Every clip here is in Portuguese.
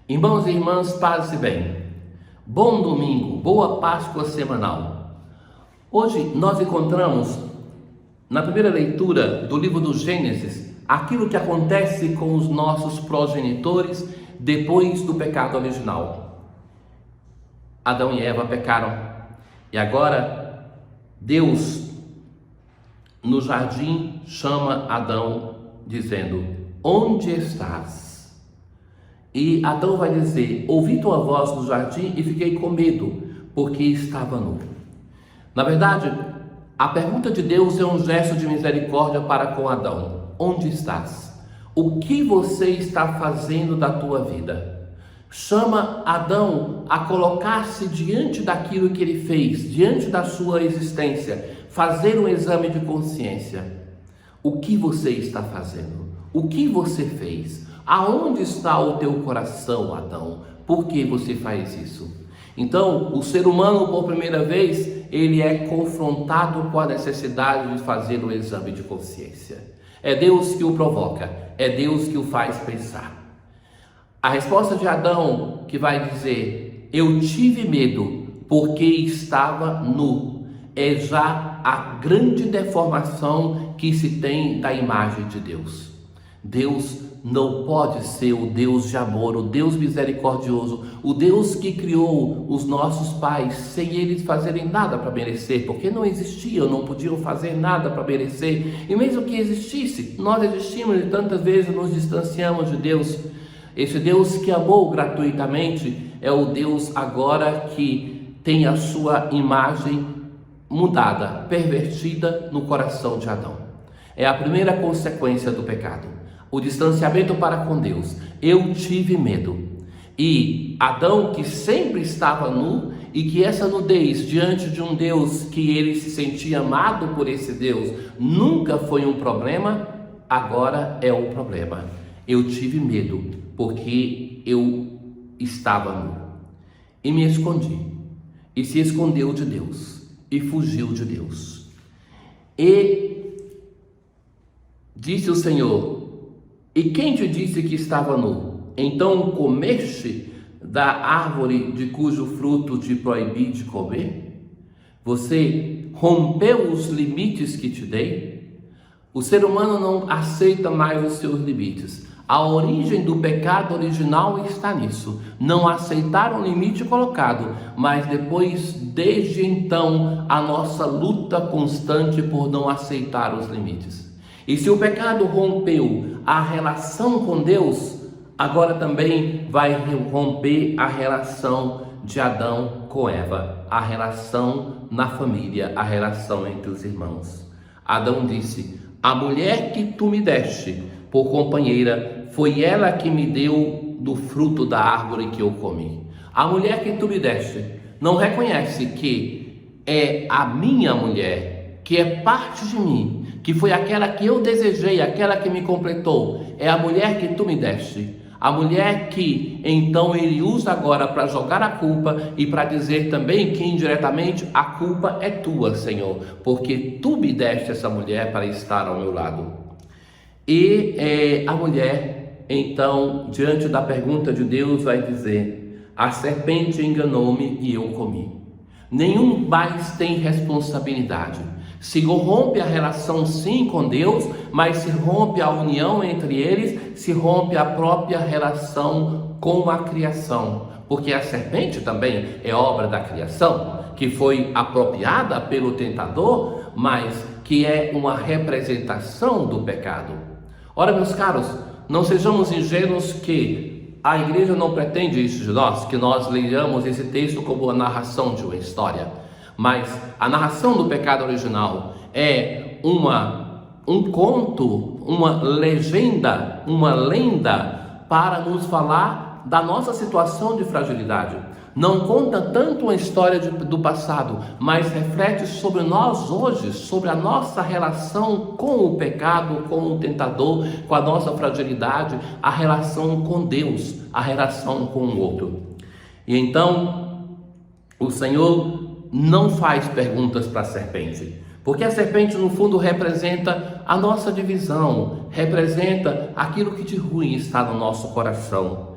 Irmãos e irmãs, paz e bem. Bom domingo, boa Páscoa semanal. Hoje nós encontramos na primeira leitura do livro do Gênesis aquilo que acontece com os nossos progenitores depois do pecado original. Adão e Eva pecaram e agora Deus no jardim chama Adão dizendo: onde estás? E Adão vai dizer: ouvi tua voz no jardim e fiquei com medo, porque estava nu. Na verdade, a pergunta de Deus é um gesto de misericórdia para com Adão. Onde estás? O que você está fazendo da tua vida? Chama Adão a colocar-se diante daquilo que ele fez, diante da sua existência, fazer um exame de consciência. O que você está fazendo? O que você fez? Aonde está o teu coração, Adão? Por que você faz isso? Então, o ser humano, por primeira vez, ele é confrontado com a necessidade de fazer um exame de consciência. É Deus que o provoca, é Deus que o faz pensar. A resposta de Adão, que vai dizer: eu tive medo porque estava nu, é já a grande deformação que se tem da imagem de Deus. Deus não pode ser o Deus de amor, o Deus misericordioso, o Deus que criou os nossos pais sem eles fazerem nada para merecer, porque não existiam, não podiam fazer nada para merecer, e mesmo que existisse, nós existimos e tantas vezes nos distanciamos de Deus. Esse Deus que amou gratuitamente é o Deus agora que tem a sua imagem mudada, pervertida no coração de Adão. É a primeira consequência do pecado. O distanciamento para com Deus. Eu tive medo. E Adão, que sempre estava nu, e que essa nudez diante de um Deus que ele se sentia amado por esse Deus nunca foi um problema, agora é um problema. Eu tive medo porque eu estava nu e me escondi, e se escondeu de Deus e fugiu de Deus. E disse o Senhor: e quem te disse que estava nu? Então comeste da árvore de cujo fruto te proibi de comer? Você rompeu os limites que te dei? O ser humano não aceita mais os seus limites. A origem do pecado original está nisso. Não aceitar o limite colocado, mas depois, desde então, a nossa luta constante por não aceitar os limites. E se o pecado rompeu a relação com Deus, agora também vai romper a relação de Adão com Eva, a relação na família, a relação entre os irmãos. Adão disse: a mulher que tu me deste por companheira, foi ela que me deu do fruto da árvore que eu comi. A mulher que tu me deste não reconhece que é a minha mulher, que é parte de mim, que foi aquela que eu desejei, aquela que me completou. É a mulher que tu me deste. A mulher que então ele usa agora para jogar a culpa e para dizer também que indiretamente a culpa é tua, Senhor, porque tu me deste essa mulher para estar ao meu lado. E a mulher então, diante da pergunta de Deus, vai dizer: a serpente enganou-me e eu comi. Nenhum mais tem responsabilidade. Se rompe a relação sim com Deus, mas se rompe a união entre eles, se rompe a própria relação com a criação. Porque a serpente também é obra da criação, que foi apropriada pelo tentador, mas que é uma representação do pecado. Ora, meus caros, não sejamos ingênuos que a igreja não pretende isso de nós, que nós leiamos esse texto como a narração de uma história. Mas a narração do pecado original é um conto, uma legenda, uma lenda para nos falar da nossa situação de fragilidade. Não conta tanto uma história do passado, mas reflete sobre nós hoje, sobre a nossa relação com o pecado, com o tentador, com a nossa fragilidade, a relação com Deus, a relação com o outro. E então, o Senhor não faz perguntas para a serpente, porque a serpente no fundo representa a nossa divisão, representa aquilo que de ruim está no nosso coração.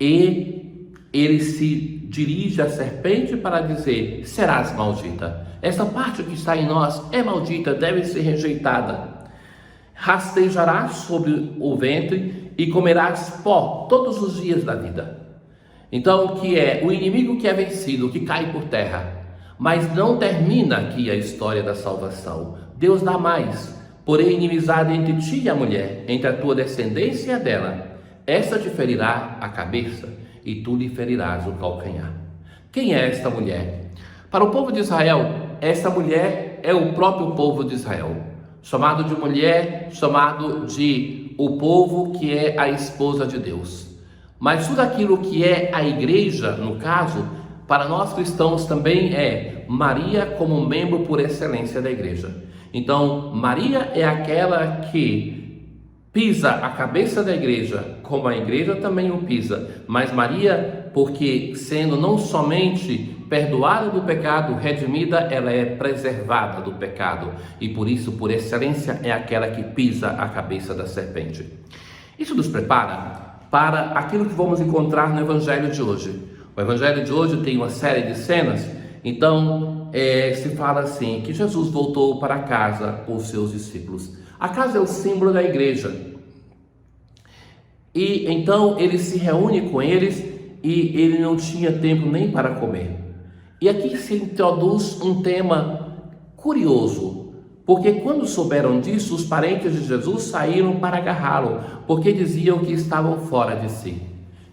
e ele se dirige à serpente para dizer: serás maldita. Essa parte que está em nós é maldita, deve ser rejeitada. Rastejarás sobre o ventre e comerás pó todos os dias da vida. Então, que é o inimigo que é vencido, que cai por terra. Mas não termina aqui a história da salvação. Deus dá mais. Porém, inimizade entre ti e a mulher, entre a tua descendência e a dela. Esta te ferirá a cabeça e tu lhe ferirás o calcanhar. Quem é esta mulher? Para o povo de Israel, esta mulher é o próprio povo de Israel. Chamado de mulher, chamado de o povo que é a esposa de Deus. Mas tudo aquilo que é a igreja, no caso, para nós cristãos também é Maria como membro por excelência da igreja. Então, Maria é aquela que pisa a cabeça da igreja, como a igreja também o pisa. Mas Maria, porque sendo não somente perdoada do pecado, redimida, ela é preservada do pecado. E por isso, por excelência, é aquela que pisa a cabeça da serpente. Isso nos prepara para aquilo que vamos encontrar no Evangelho de hoje. O Evangelho de hoje tem uma série de cenas. Então, se fala assim, que Jesus voltou para casa com os seus discípulos. A casa é o símbolo da igreja. E então ele se reúne com eles e ele não tinha tempo nem para comer. E aqui se introduz um tema curioso, porque quando souberam disso, os parentes de Jesus saíram para agarrá-lo, porque diziam que estavam fora de si.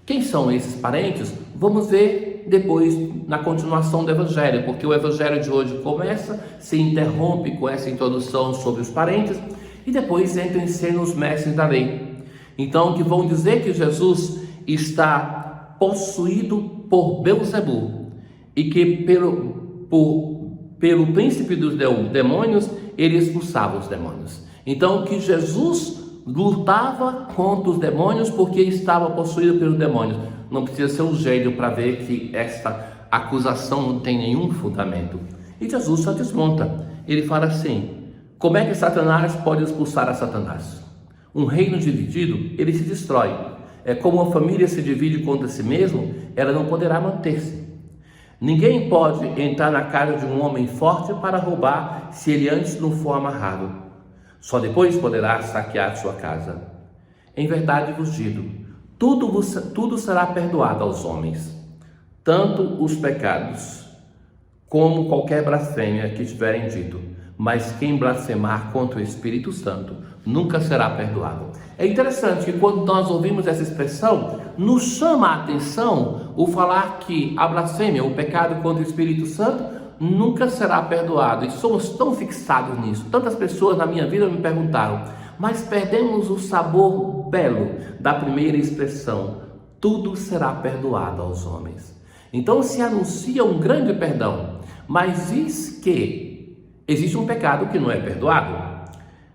Quem são esses parentes? Vamos ver depois na continuação do Evangelho, porque o Evangelho de hoje começa, se interrompe com essa introdução sobre os parentes e depois entra em cena os mestres da lei. Então, que vão dizer que Jesus está possuído por Belzebu e que pelo príncipe dos demônios ele expulsava os demônios. Então, que Jesus lutava contra os demônios porque estava possuído pelos demônios. Não precisa ser um gênio para ver que esta acusação não tem nenhum fundamento. E Jesus só desmonta. Ele fala assim: como é que Satanás pode expulsar a Satanás? Um reino dividido, ele se destrói. É como uma família se divide contra si mesmo, ela não poderá manter-se. Ninguém pode entrar na casa de um homem forte para roubar se ele antes não for amarrado. Só depois poderá saquear sua casa. Em verdade vos digo, tudo será perdoado aos homens, tanto os pecados como qualquer blasfêmia que tiverem dito. Mas quem blasfemar contra o Espírito Santo nunca será perdoado. É interessante que quando nós ouvimos essa expressão, nos chama a atenção o falar que a blasfêmia, o pecado contra o Espírito Santo, nunca será perdoado. E somos tão fixados nisso. Tantas pessoas na minha vida me perguntaram, mas perdemos o sabor belo da primeira expressão: tudo será perdoado aos homens. Então se anuncia um grande perdão, mas diz que existe um pecado que não é perdoado.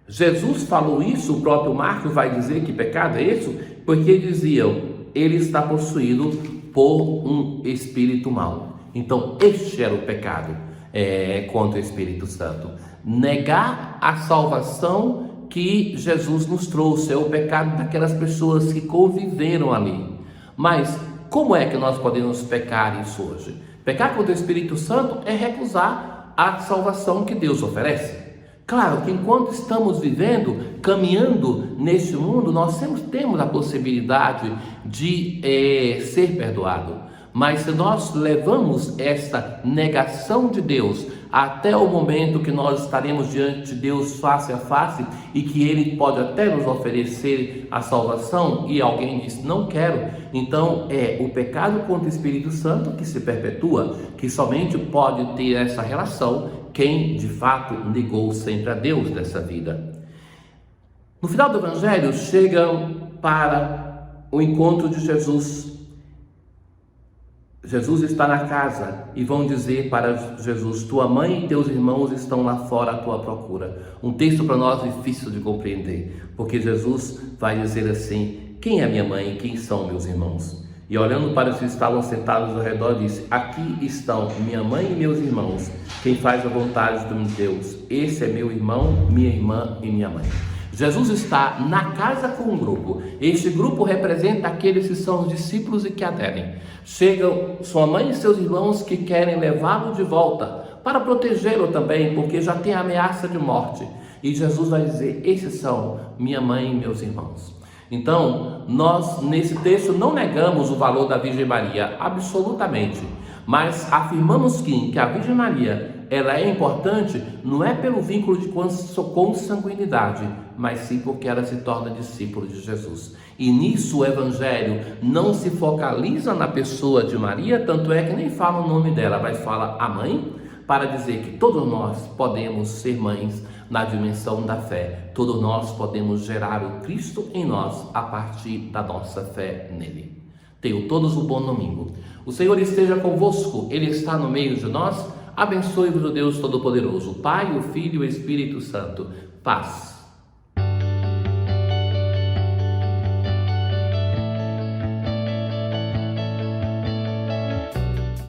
Jesus falou isso, o próprio Marcos vai dizer que pecado é isso, porque diziam, ele está possuído por um espírito mau. Então este era o pecado contra o Espírito Santo. Negar a salvação que Jesus nos trouxe, é o pecado daquelas pessoas que conviveram ali. Mas como é que nós podemos pecar isso hoje? Pecar contra o Espírito Santo é recusar a salvação que Deus oferece. Claro que enquanto estamos vivendo, caminhando neste mundo, nós sempre temos a possibilidade de ser perdoado. Mas se nós levamos esta negação de Deus até o momento que nós estaremos diante de Deus face a face e que Ele pode até nos oferecer a salvação e alguém diz não quero, então é o pecado contra o Espírito Santo que se perpetua, que somente pode ter essa relação quem de fato negou sempre a Deus dessa vida. No final do Evangelho chegam para o encontro de Jesus. Jesus está na casa e vão dizer para Jesus: tua mãe e teus irmãos estão lá fora à tua procura. Um texto para nós difícil de compreender, porque Jesus vai dizer assim: quem é minha mãe e quem são meus irmãos? E olhando para os que estavam sentados ao redor, disse: aqui estão minha mãe e meus irmãos, quem faz a vontade do meu Deus, esse é meu irmão, minha irmã e minha mãe. Jesus está na casa com um grupo. Este grupo representa aqueles que são os discípulos e que aderem. Chegam sua mãe e seus irmãos que querem levá-lo de volta para protegê-lo também, porque já tem ameaça de morte. E Jesus vai dizer: esses são minha mãe e meus irmãos. Então, nós nesse texto não negamos o valor da Virgem Maria, absolutamente, mas afirmamos que a Virgem Maria, ela é importante, não é pelo vínculo de consanguinidade, mas sim porque ela se torna discípula de Jesus. E nisso o Evangelho não se focaliza na pessoa de Maria, tanto é que nem fala o nome dela, mas fala a mãe, para dizer que todos nós podemos ser mães na dimensão da fé. Todos nós podemos gerar o Cristo em nós a partir da nossa fé nele. Tenham todos um bom domingo. O Senhor esteja convosco, Ele está no meio de nós. Abençoe-vos o Deus Todo-Poderoso, o Pai, o Filho e o Espírito Santo. Paz.